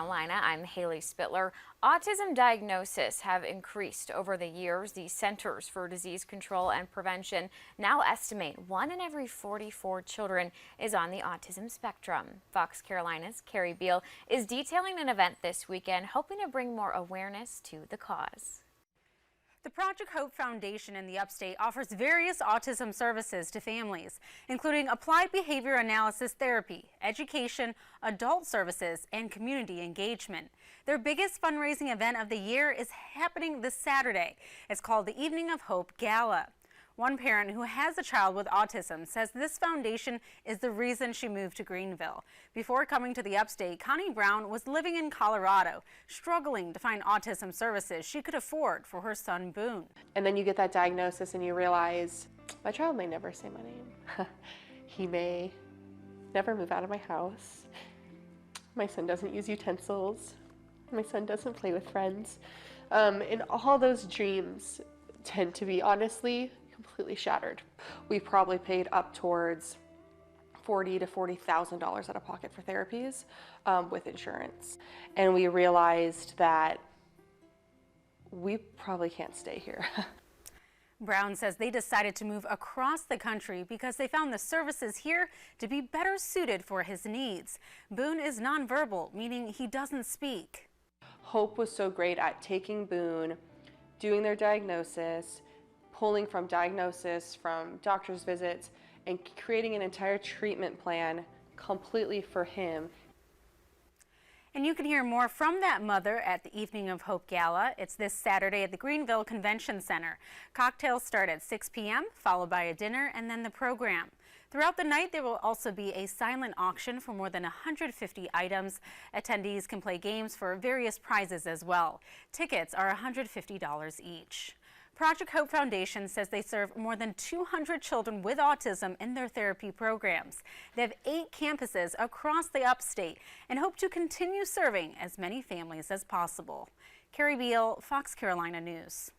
Carolina. I'm Haley Spittler. Autism diagnoses have increased over the years. The Centers for Disease Control and Prevention now estimate 1 in every 44 children is on the autism spectrum. Fox Carolina's Carrie Beal is detailing an event this weekend, hoping to bring more awareness to the cause. The Project Hope Foundation in the Upstate offers various autism services to families, including applied behavior analysis therapy, education, adult services, and community engagement. Their biggest fundraising event of the year is happening this Saturday. It's called the Evening of Hope Gala. One parent who has a child with autism says this foundation is the reason she moved to Greenville. Before coming to the Upstate, Connie Brown was living in Colorado, struggling to find autism services she could afford for her son Boone. And then you get that diagnosis and you realize, my child may never say my name. He may never move out of my house. My son doesn't use utensils. My son doesn't play with friends. And all those dreams tend to be, honestly, completely shattered. We probably paid up towards $40,000 to $40,000 out of pocket for therapies with insurance. And we realized that we probably can't stay here. Brown says they decided to move across the country because they found the services here to be better suited for his needs. Boone is nonverbal, meaning he doesn't speak. Hope was so great at taking Boone, doing their diagnosis, pulling from diagnosis, from doctor's visits, and creating an entire treatment plan completely for him. And you can hear more from that mother at the Evening of Hope Gala. It's this Saturday at the Greenville Convention Center. Cocktails start at 6 p.m., followed by a dinner and then the program. Throughout the night, there will also be a silent auction for more than 150 items. Attendees can play games for various prizes as well. Tickets are $150 each. Project Hope Foundation says they serve more than 200 children with autism in their therapy programs. They have 8 campuses across the Upstate and hope to continue serving as many families as possible. Carrie Beal, Fox Carolina News.